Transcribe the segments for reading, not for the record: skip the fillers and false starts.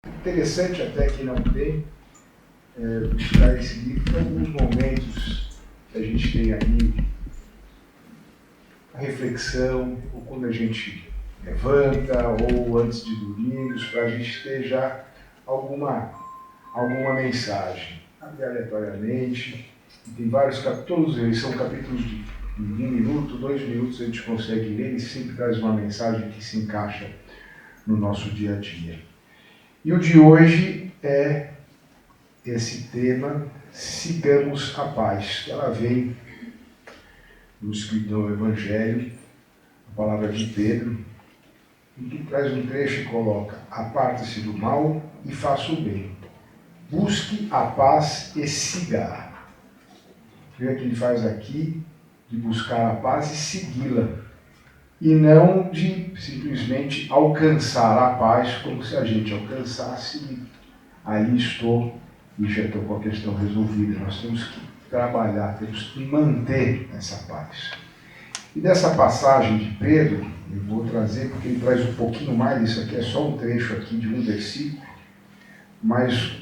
Interessante até que não tem buscar esse livro em alguns momentos que a gente tem ali a reflexão, ou quando a gente levanta, ou antes de dormir, para a gente ter já alguma mensagem, até aleatoriamente. E tem vários capítulos, todos eles são capítulos de 1 minuto, 2 minutos, a gente consegue ler e sempre traz uma mensagem que se encaixa no nosso dia a dia. E o de hoje é esse tema, sigamos a paz. Ela vem no escrito do Evangelho, a palavra de Pedro, em que traz um trecho e coloca: aparte-se do mal e faça o bem. Busque a paz e siga-a. O que ele faz aqui? De buscar a paz e segui-la. E não de simplesmente alcançar a paz, como se a gente alcançasse, ali estou e já estou com a questão resolvida. Nós temos que trabalhar, temos que manter essa paz. E dessa passagem de Pedro, eu vou trazer, porque ele traz um pouquinho mais, isso aqui é só um trecho aqui de um versículo, mas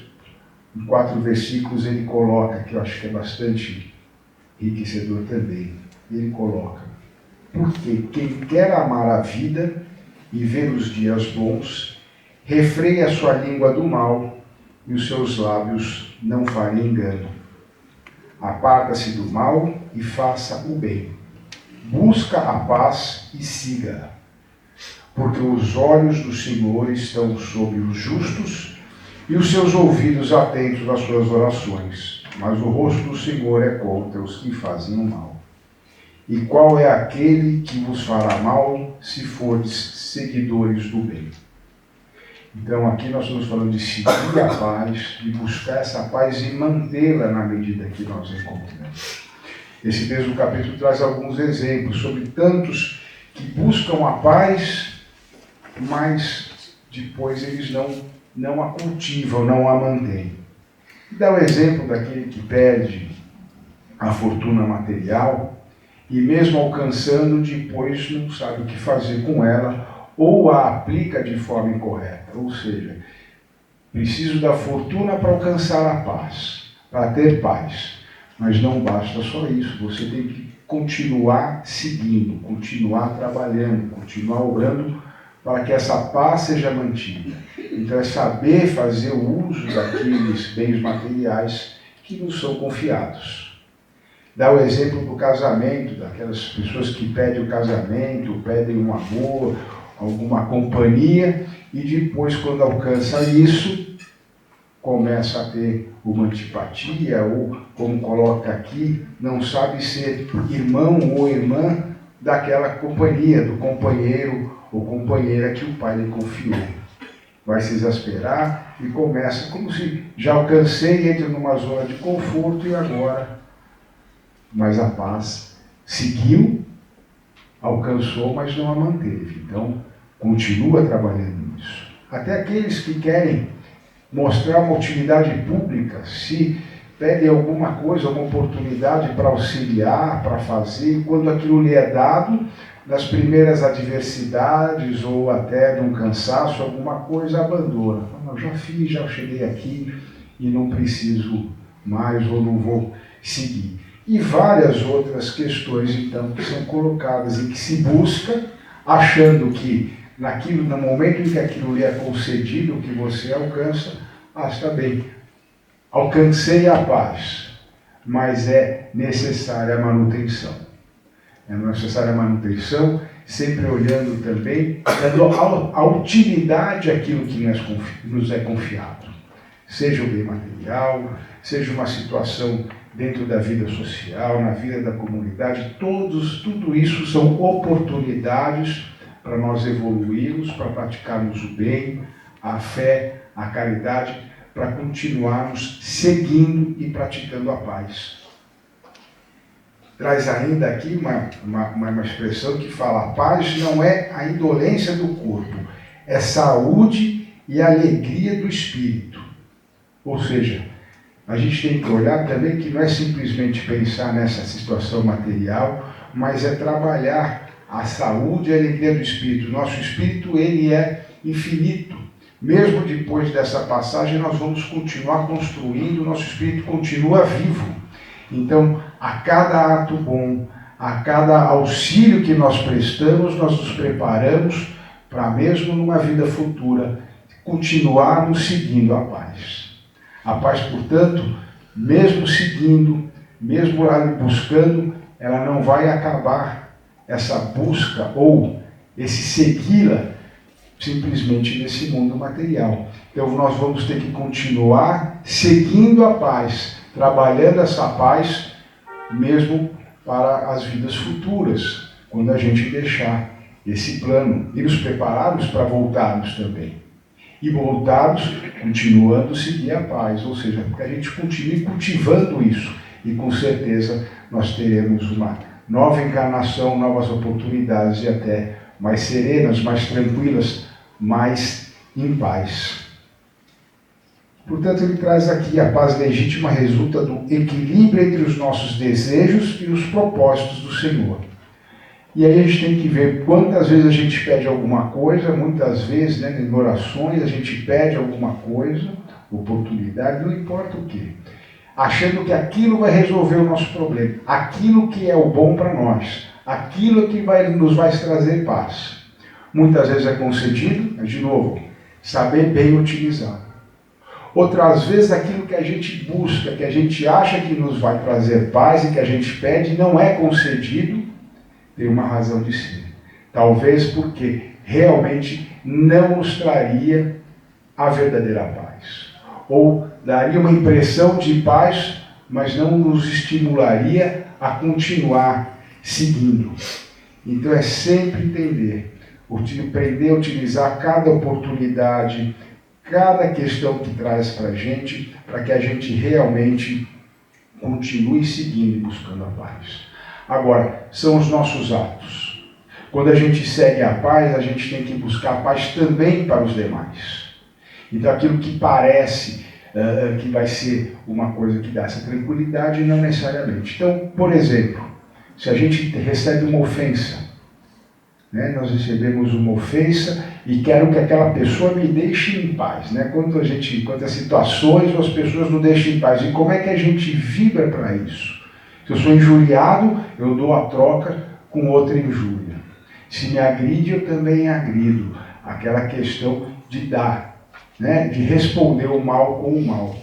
em 4 versículos ele coloca, que eu acho que é bastante enriquecedor também. Ele coloca: porque quem quer amar a vida e ver os dias bons, refreie a sua língua do mal e os seus lábios não farem engano. Aparta-se do mal e faça o bem. Busca a paz e siga-a. Porque os olhos do Senhor estão sobre os justos e os seus ouvidos atentos às suas orações. Mas o rosto do Senhor é contra os que fazem o mal. E qual é aquele que vos fará mal, se fordes seguidores do bem? Então aqui nós estamos falando de seguir a paz, de buscar essa paz e mantê-la na medida que nós encontramos. Esse mesmo capítulo traz alguns exemplos sobre tantos que buscam a paz, mas depois eles não a cultivam, não a mantêm. E dá o exemplo daquele que perde a fortuna material, e mesmo alcançando, depois não sabe o que fazer com ela, ou a aplica de forma incorreta. Ou seja, preciso da fortuna para alcançar a paz, para ter paz. Mas não basta só isso, você tem que continuar seguindo, continuar trabalhando, continuar orando para que essa paz seja mantida. Então é saber fazer o uso daqueles bens materiais que nos são confiados. Dá o exemplo do casamento, daquelas pessoas que pedem o casamento, pedem um amor, alguma companhia, e depois, quando alcança isso, começa a ter uma antipatia, ou, como coloca aqui, não sabe ser irmão ou irmã daquela companhia, do companheiro ou companheira que o pai lhe confiou. Vai se exasperar e começa como se já alcancei, entra numa zona de conforto e agora... Mas a paz seguiu, alcançou, mas não a manteve. Então, continua trabalhando nisso. Até aqueles que querem mostrar uma utilidade pública, se pedem alguma coisa, uma oportunidade para auxiliar, para fazer, e quando aquilo lhe é dado, nas primeiras adversidades ou até num cansaço, alguma coisa abandona. Eu já fiz, já cheguei aqui e não preciso mais ou não vou seguir. E várias outras questões, então, que são colocadas e que se busca, achando que no momento em que aquilo lhe é concedido, que você alcança, está bem, alcancei a paz, mas é necessária a manutenção. É necessária a manutenção, sempre olhando também, dando a utilidade àquilo que nos é confiado. Seja o bem material, seja uma situação dentro da vida social, na vida da comunidade, tudo isso são oportunidades para nós evoluirmos, para praticarmos o bem, a fé, a caridade, para continuarmos seguindo e praticando a paz. Traz ainda aqui uma expressão que fala: a paz não é a indolência do corpo, é saúde e alegria do espírito. Ou seja, a gente tem que olhar também que não é simplesmente pensar nessa situação material, mas é trabalhar a saúde e a alegria do espírito. Nosso espírito, ele é infinito. mesmo depois dessa passagem, nós vamos continuar construindo, nosso espírito continua vivo. Então, a cada ato bom, a cada auxílio que nós prestamos, nós nos preparamos para, mesmo numa vida futura, continuarmos seguindo a paz. A paz, portanto, mesmo seguindo, mesmo buscando, ela não vai acabar essa busca ou esse segui-la simplesmente nesse mundo material. Então nós vamos ter que continuar seguindo a paz, trabalhando essa paz mesmo para as vidas futuras, quando a gente deixar esse plano e nos prepararmos para voltarmos também. E voltarmos continuando a seguir a paz, ou seja, que a gente continue cultivando isso e com certeza nós teremos uma nova encarnação, novas oportunidades e até mais serenas, mais tranquilas, mais em paz. Portanto, ele traz aqui a paz legítima resulta do equilíbrio entre os nossos desejos e os propósitos do Senhor. E aí a gente tem que ver quantas vezes a gente pede alguma coisa, muitas vezes, em orações, a gente pede alguma coisa, oportunidade, não importa o quê, achando que aquilo vai resolver o nosso problema, aquilo que é o bom para nós, aquilo que nos vai trazer paz. Muitas vezes é concedido, mas de novo, saber bem utilizar. Outras vezes aquilo que a gente busca, que a gente acha que nos vai trazer paz e que a gente pede, não é concedido, tem uma razão de ser. Talvez porque realmente não nos traria a verdadeira paz. Ou daria uma impressão de paz, mas não nos estimularia a continuar seguindo. Então é sempre entender, aprender a utilizar cada oportunidade, cada questão que traz para a gente, para que a gente realmente continue seguindo e buscando a paz. Agora, são os nossos atos. Quando a gente segue a paz, a gente tem que buscar a paz também para os demais. Então aquilo que parece que vai ser uma coisa que dá essa tranquilidade, não necessariamente. Então, por exemplo, se a gente recebe uma ofensa, nós recebemos uma ofensa e quero que aquela pessoa me deixe em paz. Quantas situações as pessoas não deixam em paz. E como é que a gente vibra para isso? Se eu sou injuriado, eu dou a troca com outra injúria. Se me agride, eu também agrido. Aquela questão de dar, de responder o mal com o mal.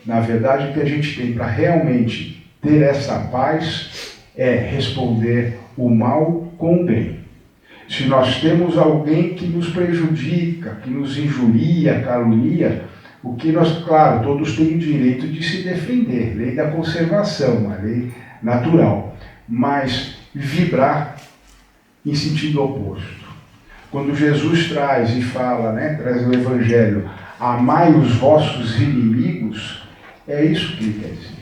Na verdade, o que a gente tem para realmente ter essa paz é responder o mal com o bem. Se nós temos alguém que nos prejudica, que nos injuria, calunia, o que nós, claro, todos têm o direito de se defender, lei da conservação, uma lei natural, mas vibrar em sentido oposto. Quando Jesus traz e fala, traz o Evangelho, amai os vossos inimigos, é isso que ele quer dizer.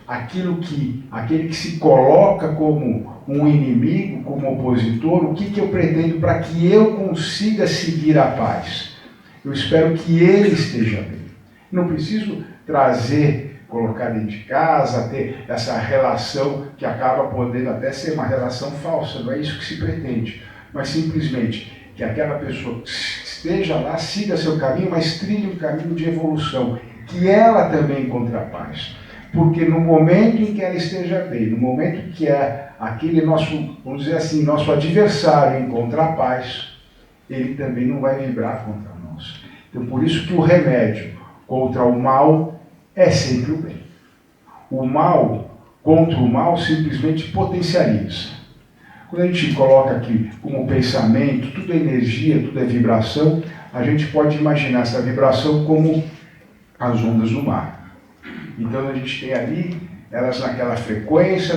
Aquele que se coloca como um inimigo, como opositor, o que eu pretendo para que eu consiga seguir a paz? Eu espero que ele esteja bem. Não preciso colocar dentro de casa, ter essa relação que acaba podendo até ser uma relação falsa, não é isso que se pretende. Mas simplesmente que aquela pessoa esteja lá, siga seu caminho, mas trilhe um caminho de evolução, que ela também encontre a paz. Porque no momento em que ela esteja bem, no momento em que aquele nosso, vamos dizer assim, nosso adversário encontrar a paz, ele também não vai vibrar contra nós. Então, por isso que o remédio contra o mal é sempre o bem. O mal, contra o mal, simplesmente potencializa. Quando a gente coloca aqui como pensamento, tudo é energia, tudo é vibração, a gente pode imaginar essa vibração como as ondas do mar. Então, a gente tem ali, elas naquela frequência,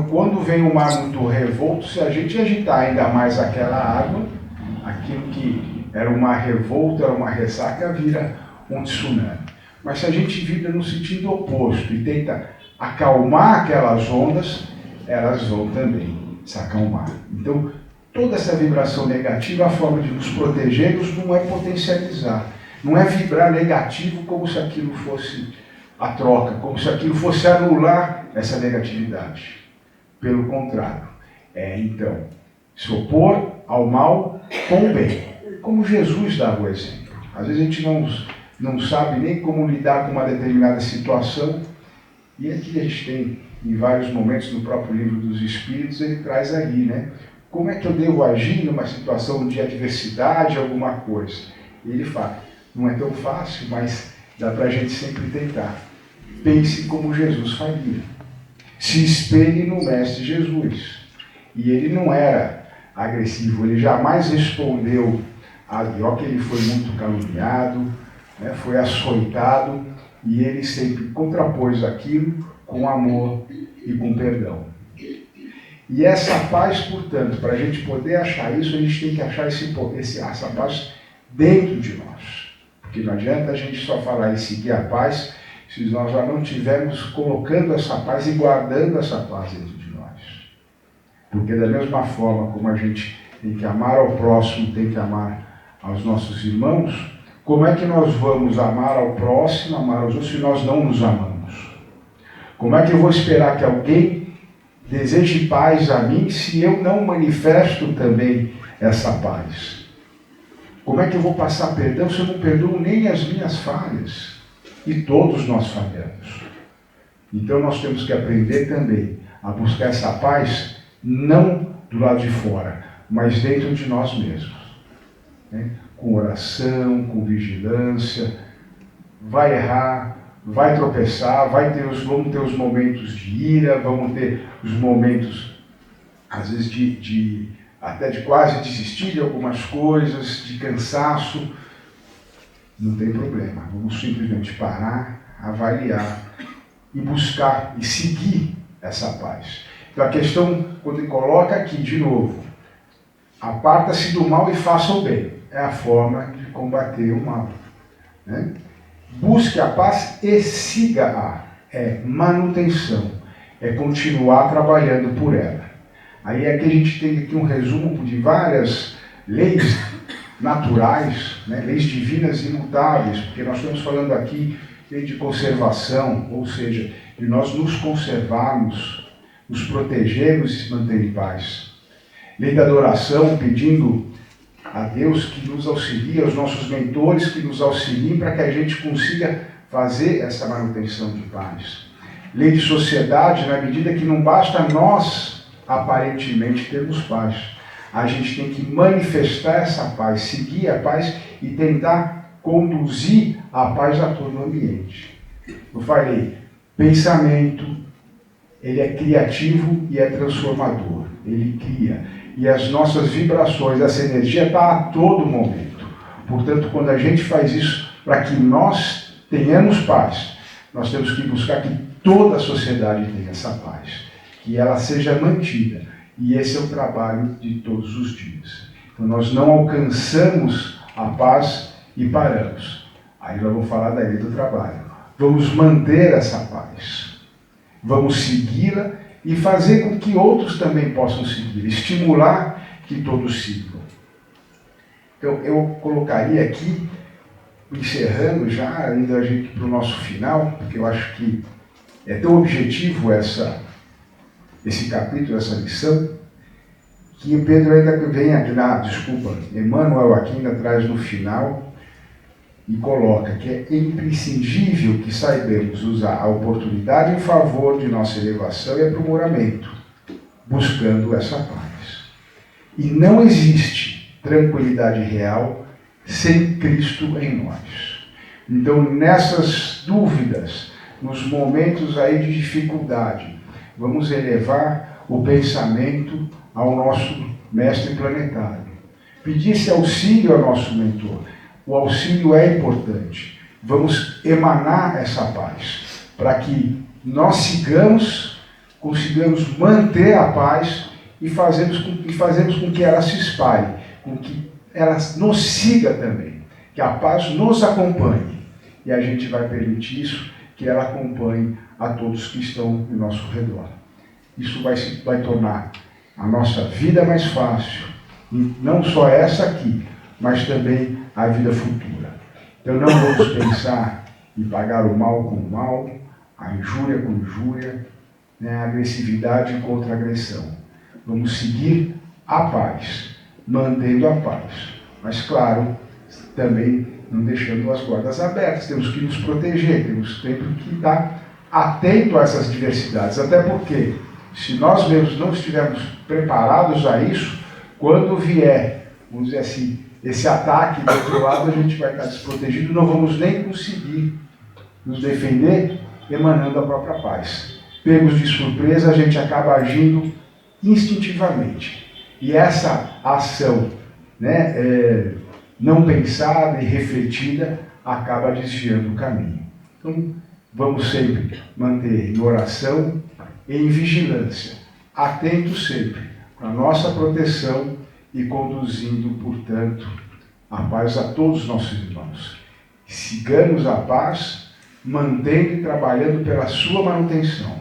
quando vem um mar muito revolto, se a gente agitar ainda mais aquela água, aquilo que era uma revolta, era uma ressaca, vira um tsunami. Mas se a gente vibra no sentido oposto e tenta acalmar aquelas ondas, elas vão também se acalmar. Então, toda essa vibração negativa, a forma de nos protegermos não é potencializar, não é vibrar negativo como se aquilo fosse a troca, como se aquilo fosse anular essa negatividade. Pelo contrário, então, se opor ao mal com o bem. como Jesus dava o exemplo. Às vezes a gente não sabe nem como lidar com uma determinada situação, e aqui a gente tem, em vários momentos no próprio livro dos Espíritos, ele traz ali, né? Como é que eu devo agir numa situação de adversidade, alguma coisa? E ele fala, não é tão fácil, mas dá para a gente sempre tentar. Pense como Jesus faria. Se espelhe no Mestre Jesus. E ele não era agressivo, ele jamais respondeu ó, que ele foi muito caluniado, né, foi açoitado, e ele sempre contrapôs aquilo com amor e com perdão. E essa paz, portanto, para a gente poder achar isso, a gente tem que achar essa paz dentro de nós. Porque não adianta a gente só falar e seguir a paz se nós já não estivermos colocando essa paz e guardando essa paz dentro de nós. Porque da mesma forma como a gente tem que amar ao próximo, tem que amar aos nossos irmãos, como é que nós vamos amar ao próximo, amar aos outros, se nós não nos amamos? Como é que eu vou esperar que alguém deseje paz a mim se eu não manifesto também essa paz? Como é que eu vou passar perdão se eu não perdoo nem as minhas falhas? E todos nós falhamos. Então nós temos que aprender também a buscar essa paz, não do lado de fora, mas dentro de nós mesmos. Né? Com oração, com vigilância, vai errar, vai tropeçar, vamos ter os momentos de ira, vamos ter os momentos, às vezes, até de quase desistir de algumas coisas, de cansaço. Não tem problema, vamos simplesmente parar, avaliar e buscar e seguir essa paz. Então a questão, quando ele coloca aqui de novo, aparta-se do mal e faça o bem, é a forma de combater o mal. Né? Busque a paz e siga-a. É manutenção. É continuar trabalhando por ela. Aí é que a gente tem aqui um resumo de várias leis naturais, né? Leis divinas imutáveis, porque nós estamos falando aqui de conservação, ou seja, de nós nos conservarmos, nos protegermos e se manter em paz. Lei da adoração, pedindo a Deus que nos auxilie, aos nossos mentores que nos auxiliem para que a gente consiga fazer essa manutenção de paz. Lei de sociedade, na medida que não basta nós, aparentemente, termos paz. A gente tem que manifestar essa paz, seguir a paz e tentar conduzir a paz a todo o ambiente. Eu falei, pensamento, ele é criativo e é transformador. Ele cria. E as nossas vibrações, essa energia está a todo momento. Portanto, quando a gente faz isso, para que nós tenhamos paz, nós temos que buscar que toda a sociedade tenha essa paz, que ela seja mantida. E esse é o trabalho de todos os dias. Então, nós não alcançamos a paz e paramos. Aí nós vamos falar da lei do trabalho. Vamos manter essa paz. Vamos segui-la e fazer com que outros também possam seguir, estimular que todos sigam. Então, eu colocaria aqui, encerrando já, indo a gente para o nosso final, porque eu acho que é tão objetivo esse capítulo, essa lição, que o Pedro ainda vem aqui Emmanuel aqui ainda traz no final e coloca que é imprescindível que saibamos usar a oportunidade em favor de nossa elevação e aprimoramento, buscando essa paz. E não existe tranquilidade real sem Cristo em nós. Então, nessas dúvidas, nos momentos aí de dificuldade, vamos elevar o pensamento ao nosso mestre planetário. Pedir esse auxílio ao nosso mentor. O auxílio é importante. Vamos emanar essa paz, para que nós consigamos manter a paz e fazemos com que ela se espalhe, com que ela nos siga também, que a paz nos acompanhe. E a gente vai permitir isso, que ela acompanhe a todos que estão ao nosso redor. Isso vai tornar a nossa vida mais fácil, e não só essa aqui, mas também a vida futura. Então não vamos pensar em pagar o mal com o mal, a injúria com injúria, né, a agressividade contra a agressão. Vamos seguir a paz, mantendo a paz, Mas, claro, também não deixando as guardas abertas, temos que nos proteger, temos sempre que estar atento a essas diversidades, até porque, se nós mesmos não estivermos preparados a isso, quando vier, vamos dizer assim, esse ataque do outro lado, a gente vai estar desprotegido, não vamos nem conseguir nos defender emanando a própria paz. Pegos de surpresa, a gente acaba agindo instintivamente. E essa ação, né, não pensada e refletida, acaba desviando o caminho. Então, vamos sempre manter em oração e em vigilância, atentos sempre à nossa proteção e conduzindo, portanto, a paz a todos os nossos irmãos. Sigamos a paz, mantendo e trabalhando pela sua manutenção,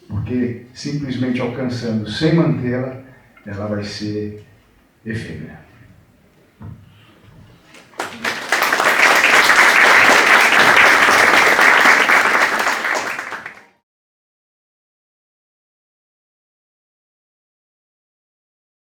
porque simplesmente alcançando sem mantê-la, ela vai ser efêmera.